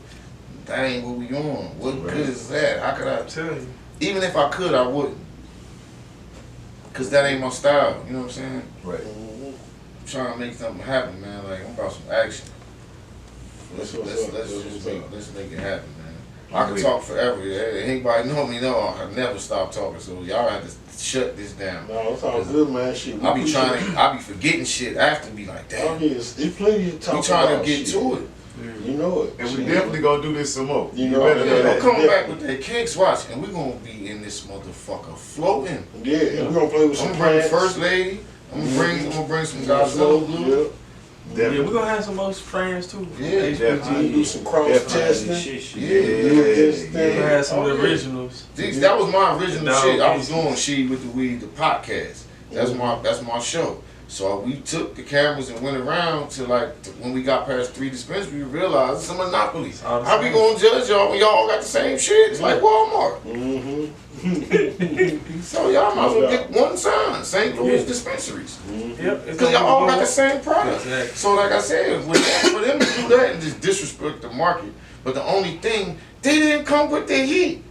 that ain't what we on. What good is that? How could I? I'm telling you. Even if I could, I wouldn't. Cause that ain't my style. You know what I'm saying? Right. I'm trying to make something happen, man. Like I'm about some action. Let's make it happen, man. I can talk forever. Yeah. Anybody know me? No, I never stop talking. So y'all have to shut this down. No, it's all good, man. Shit, I be forgetting shit after. Be like, damn. Oh, yes. There's plenty to talk We trying about. to get to it. You know it. And we definitely gonna do this some more. You know better it. know Yeah, that. don't come back with that kicks, watch, and we gonna be in this motherfucker floating. Yeah, and we're gonna play with some I'm gonna bring the plants. first lady. I'm gonna bring some Godzilla blue. Yeah, we're gonna have some more friends too. Yeah, HPG, do some cross testing. Yeah. We're gonna have some Oh, of the yeah. originals. See, that was my original Dog shit. I was pieces. doing She with the Weed, the podcast. That's my show. So we took the cameras and went around to when we got past 3 dispensaries, we realized it's a monopoly. all the How we same. gonna judge y'all when y'all got the same shit? It's like Walmart. So y'all might as well get one sign, St. Louis dispensaries. Yep. Because y'all all got the same product. Exactly. So like I said, for them to do that and just disrespect the market, but the only thing, they didn't come with the heat.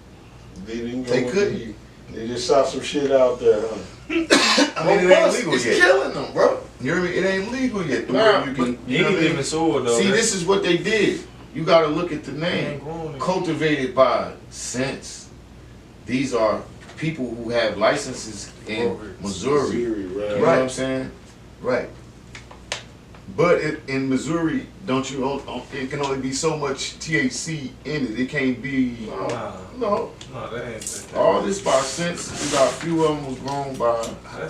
They couldn't. They just saw some shit out there, huh? I mean, it ain't legal It's yet. killing them, bro. You hear me? It ain't legal yet. Nah, You but can, You you know ain't what I mean? even sold though. See, right? this is what they did. You got to look at the name. Cultivated by Sense. These are people who have licenses in Missouri. You know what I'm saying? Right. But in Missouri, don't you? It can only be so much THC in it. It can't be. Nah. No. No, that ain't. All this by Sense. We got a few of them was grown by.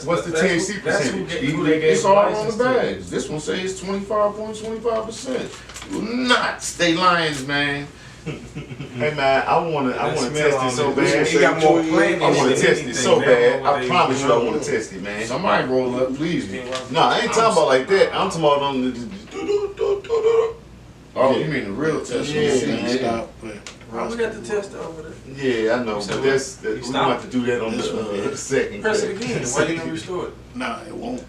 What's the THC percentage? Who they gave It's all on license the to. bags. This one says 25.25%. You will not stay Lions, man. Hey man, I wanna test it so bad. He got more plant I in wanna it than test it anything. so They don't bad. know what I they promise you, I doing. wanna test it, man. Somebody roll up, please. Me. No, I ain't talking about like that. I'm talking about on the. Oh, you mean the real test? Yeah. Oh, we got the test over there. Yeah, I know, You said but what? we gonna have to do that on the second. Press it again. Why you gonna restore it? Nah, it won't.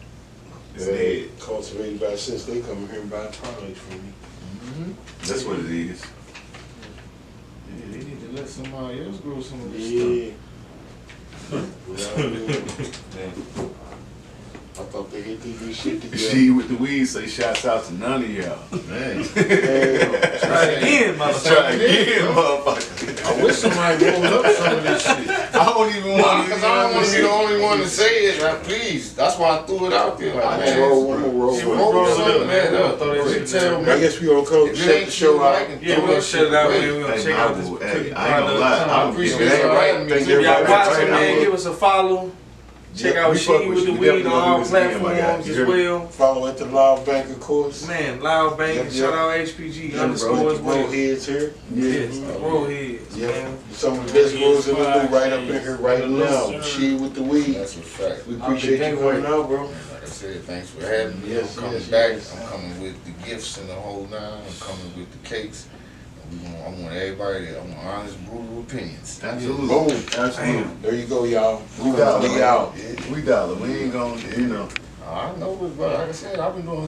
It's dead. Cultivated by Sense, they come here and buy products from me. That's what it is. Yeah, they need to let somebody else grow some of this Yeah. stuff. I thought they hit this shit together. She with the weed say shouts out to none of y'all. Man. Try it again, Try motherfucker. again, motherfucker. I wish somebody rolled up some of this shit. I don't even want Because I don't want to be the only one to say it. Like, please. That's why I threw it out there. Like, I'm man, gonna roll one more roll. you roll something, man. Throw that shit Tell in me. I guess we gonna come If it shut ain't the show out. Yeah, we're gonna shut it out. We're gonna Hey, check out this hey, cookie I ain't gonna lie. product. I appreciate It ain't y'all right. having me. Thank If you. y'all Everybody watching, right man, now. give us a follow. Check out we fuck She with with the you. We Weed definitely on gonna all do this again, my guy. platforms You as hear me? well. Follow at the Loudbank, of course. Man, Loudbank, Yep, shout yep. out HPG Yeah, underscore bro, as the well. GROWHEADS here. Yes, GROWHEADS, Yeah, man. some of the best growers in the loop right up in here right now. She with the weed. That's a fact. We appreciate you coming out, bro. Like I said, thanks for having me. Yes, I'm coming yes, back. yes. I'm coming with the gifts and the whole nine. I'm coming with the cakes. I want everybody. I want honest, brutal opinions. Absolutely. Boom. Absolutely. There you go, y'all. We got We out. We dollar. We ain't gonna, you know. I know, but like I said, I've been doing